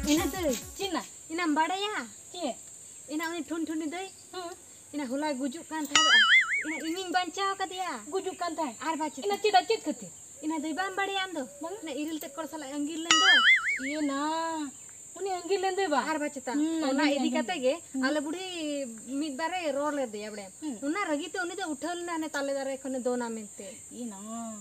Ina tuh, Cina. Ina mbada ya. Cie. Ina ini thun deh. Ina hulai gujuk kan tadi. Ina iming bancau kat dia. Gujuk kan tadi. Ar baca. Ina cida cid kati. Ina doi bam badi ando. Ina iril tek kor salah anggil lendo. Iya nah. Uni anggil lendo ba. Ar baca ta. Ona idi kate ge. Ale budi mid bare roar le deh abde. Una ragi te uni te uthal na ne tale dare khone dona mente. Iya nah.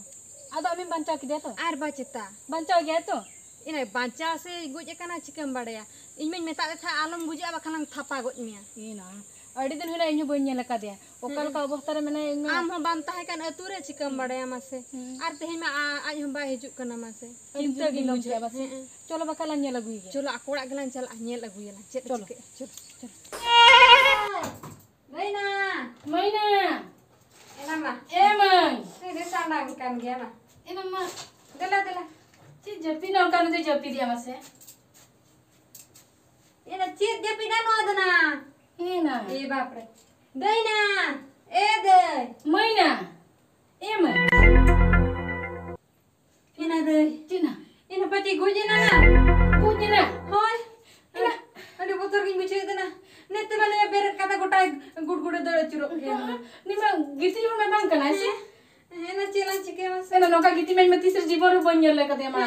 Ado amin bancau kide to. Ar baca ta. Bancau gaya to. Ina bancau se gujuk kana cikam badaya. Imen meta ta alam gujuk apa kanang thapa guj mia. Iya nah. Adi दिन हुना इन्हें बन्या लगा दिया occult का अवस्था मैंने आम हम बांता है कन अतुरे चिकम बड़े मासे आर तेहि में आज हम बा हिजुक कना मासे चिंता की लोग है बस चलो बकला न्या लगुई गया चलो अकोड़ा गलन चल न्या लगुयला चेत चलो चल मैना मैना एना मा ए मई रे सांडांग kan गया मा एना मा दला ची जपी ना कान दे जपी दिया मासे एना चेत जपी ना नो दना एना ए बाप रे दैना ए दे मैना ए मई एना दे चिना एना पति गुजना गुजना होय एना अरे बोतर की मुझे दना नेते वाले बेर कथा गोटा गुडगुडे दळ चुरो निमा गिटी जो मैं बांग कना से एना चेला चिके मासे एना नोका गिटी में तीसरे जीवन बन्या लगा दिया मा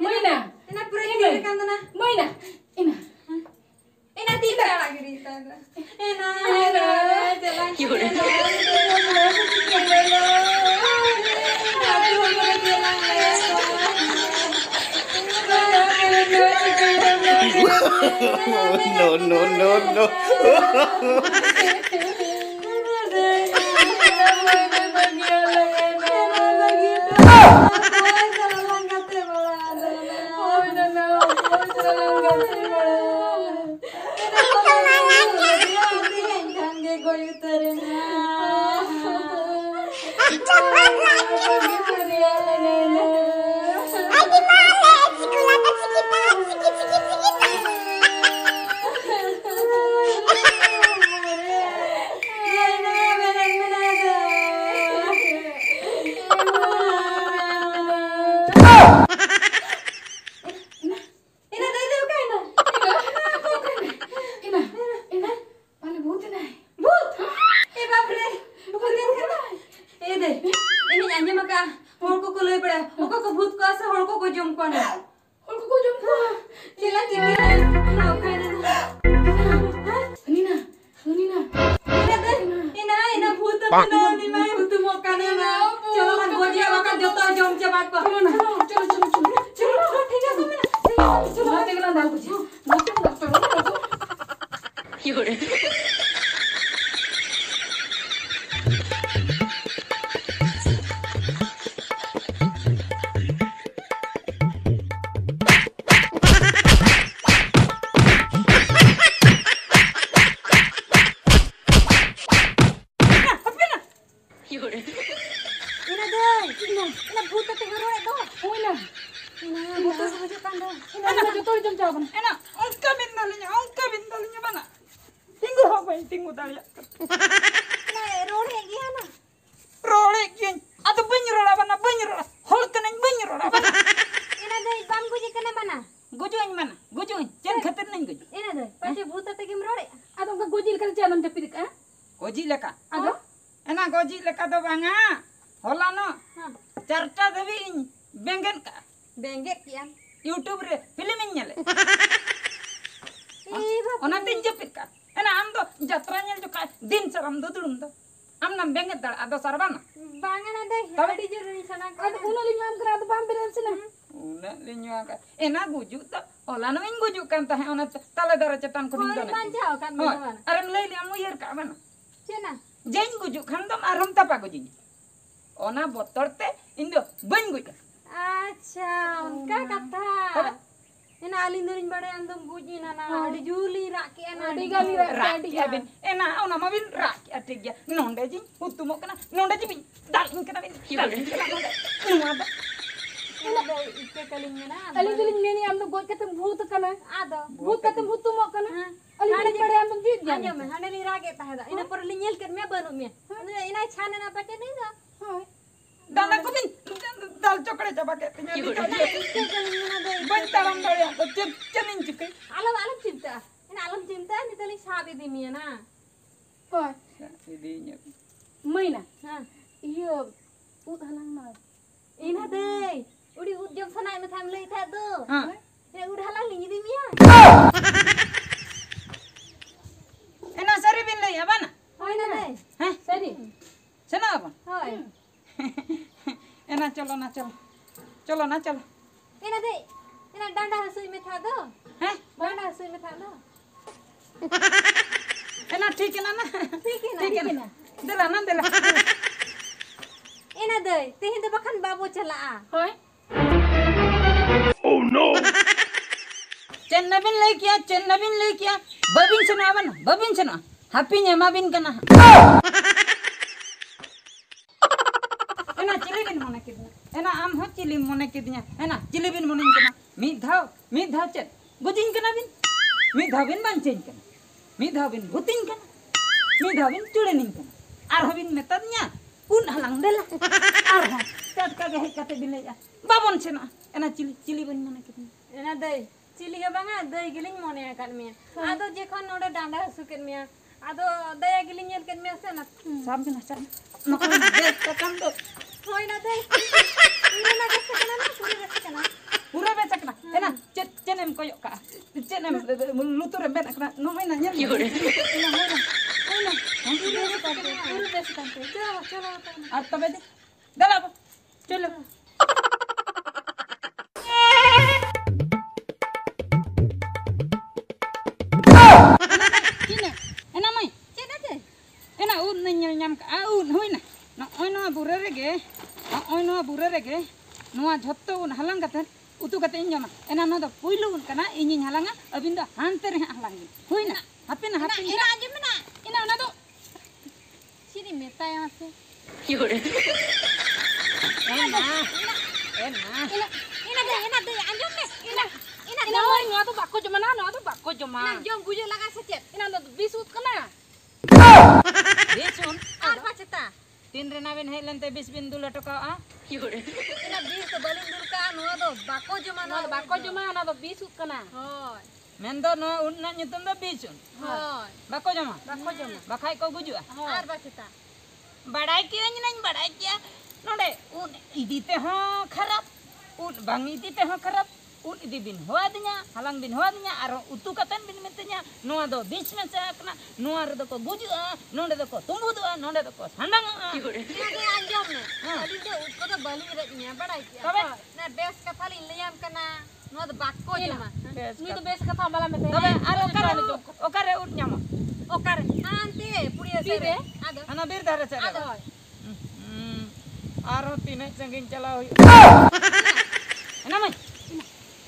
मैना एना पूरे के कंदना मैना एना एना तीन lagi di sana enak jalan No. YouTube रे फिल्म ᱧᱮᱞ ona tin jepit ka ena am do jatra ᱧᱮᱞ jo ka din saram do dulum do am nam benget dal ado sarbana bangana deh adi jori sana ado uno li nyam kra do bam beren sina una li nyam ka ena gujuk to ola no ing gujuk kan tah ona tala dara cetan ko din do na manjau kan mana aram lei li amu yer ka bana cena jain gujuk kan dom aram tapa gujuk ona botor te indo ban gujuk अच्छा उनका कथा एना आलिन दुरिन बड़े अंदम Guzzi ना ना अडी जूली राके एना अडी गाली राके अबेन एना ओना मबिन राके अटिक गया नोंडे जी हुतुमो कना नोंडे जी बिन दालिन कना बिन दालिन कना नोंडे नुआ बा एना दो इके कलिंग ना अलिन दुलिन मेनी हम तो गोज कतम भूत कना आदो भूत कतम हुतुमो कना Alin pada yang penting ya. Anjom hane li rage tahda ina por li nyel ket me banu me ina chana na pate ni da Dan aku bin dal coklat coba kayak tinggal ban taram dole aku cenin cikai. alam cinta ina alam cinta ni tali sabi di mi na Oi, Idinya. Maina. ha Iya, ut halang na. ina dei udi ud jom sanai me tham lei tha do Ha. ina ud halang li di mi ya Enak sari bin lagi apa na? hoi na dei Hah? Sari. Sana apa? hoi Enak colo na colo. Colo na colo. ina dei ina danda hasui me tha do Hah? danda hasui me tha do Enak ठीक है ना ना? ठीक है ना ठीक है ना? Dela na dela. ina dei tihin do bakan babu chala a Oi. Cen nabin lagi kiya. Babin sana apa na? Babin sana. Happy nya mabin kana. Enak cilibin mana kidnya? Enak am ho cilim mana kidnya? Enak cilibin mana kana? Mid dhaw cen. Gujin kana bin? Mid dhaw bin bancin kana. Mid dhaw bin butin kana. Mid dhaw bin culenin kana. Arho bin metadnya un halang dela. Arho tat kagak hekate bin ya. Babon sana. Enak cilibin mana kidnya? ina dei chili ga banga dei giling mone akan me ado je khon node danda hasu ket me ado daya giling nyel ket me se na Sabi na sana. Nakon des kakam do. hoi na dei ina na gese kana na puri gese kana Pura becak na. Enak cenem koyok ka. Cenem lutur ben akna no main nanya. puri gese kante chalo Atau bete. Dala apa? Chalo. Cina. Enak mai. chena de Enak un nyel nyam ka un hoi na. Na oi no bura rege. Oi no bura rege. Noa jotto un halang kata utu kata injama. Enak no do puilu un kana inyin halanga abin do hanter halangi. Hoi na. Hapin ina anjum na Ina na do. chini meta yang ase Enak. ina de anjum me ina Ina mai no atu bakko joma na, no atu bakko joma. ina jom gujo laga secet Ina no bisut kana. Besun. ar paceta Tin rena bin helen te bis bin dula toka a. ina bis balin durka no do bako joma No bakko joma na do bisut kana. hoi Mendo no unna nyutum do bisun. hoi Bako jama. Bakko joma. Bakai ko guju a. ar paceta Badai kiya nyin badai kiya. Node un idite ho kharap. Un bang idite ho kharap. Un idi bin hoa dinya, halang bin hoa dinya, aro utu katan bin metenya. Noa do bis men sa kana. Noa do ko guju a, node do ko tumbu do a, node do ko sandang a. ina de anjum me adi de utko do bali re nya badai kya Tabe. na bes kathali liyam kana no do bako joma Ni to bes kata bala mete. Tabe aro okare ut nyama. okar ante puri ase Pire? ado Ana bir dare sa. ado Aro tine sangin chala hoy. Enak mai.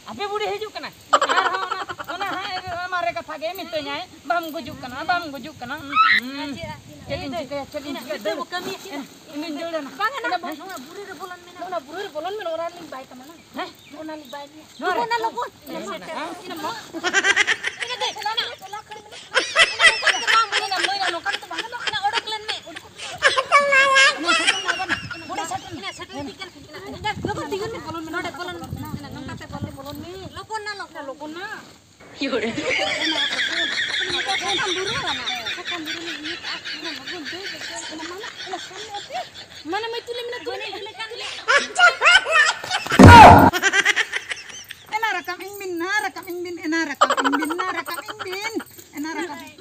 Ape budi hijuk kana. Arho ona mare katha ge mitenya bam gujuk kana. Celin jika de bukami ini jol na. banga na no buri re bolan me Na burur bolon men ora ling bai kamana. Heh. Ona ling bai ni. na na logo ina mo ina de na na kali me ina mo ina no kan to banga no ina odak len me Budi satan. ina satu tikan ina logo tikan me bolon me odak bolon ina nongka te bolon me logo na Loko na. Mana mai tuli mina tuli. Enarakam inbin.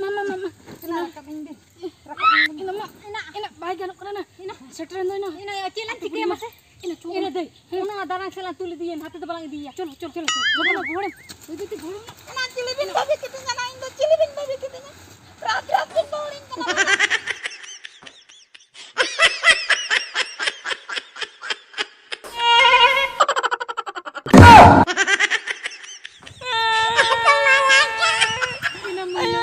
Mama. Enarakam inbin. Ina bai gano kana na. Ina seteran do ina. ina cilan tike mase Ina chu. ina dei una darang sela tuli diyen hatu de balang diya Cholo. Gona gora. Itu gora. Enak cilibin babi kitanya na indo cilibin babi kitanya. Rat bin bowling kana. Ayo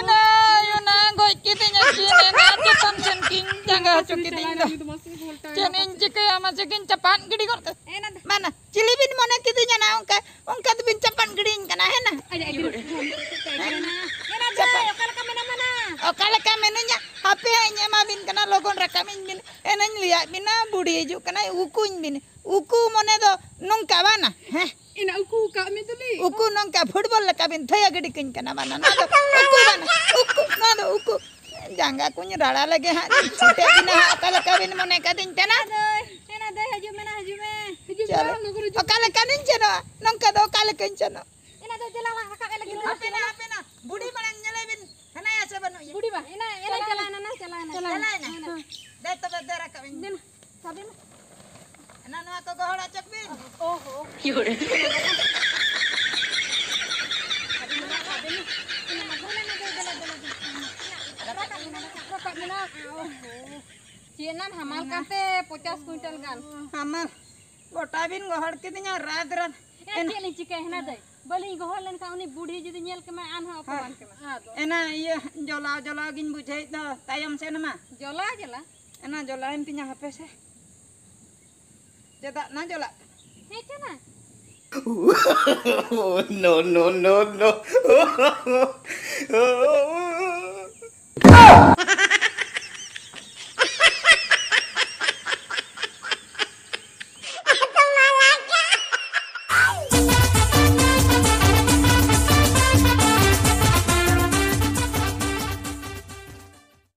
na goi kitanya cine na cetan cen king jaga cuk kitanya. Cenin cike ama cekin cepan gidi kor. Mana cilibin mana kitanya na ongka tuh bin cepan gidin kana hena. ina de hape nya bin kana logon rakamin bin enan liya bina budi hiju kana ukuñ bin uku mone do nongka bana heh ina uku ka mi tuli uku nongka football laka bin thaya gedi kin kana bana na do uku bana uku na do uku jangga kuñ rada lage ha छोटे bina ha kala kabin mone kadin tena ina deh haju me chalo kala kadin cheno nongka do kala kin cheno ina deh jelala kakak lagi hape na budi malang nyale bin kana ya sabano budi ba ina jalana jalana deh to bedera kabin dina sabi mo na no ako gohora chak bin oho Cienam hamal kate 50 kuintal gan. hamal gota bin gohor kidinya raat En celi cike hena dai. Bali gohor len ka uni budi judi nyel ke ma an ha apaman ke ma. ena iya jola gin bujai do tayam sen ma Jola jela. ena jola intinya hape se cetak na jola He cana. Oh, no, no, no, no.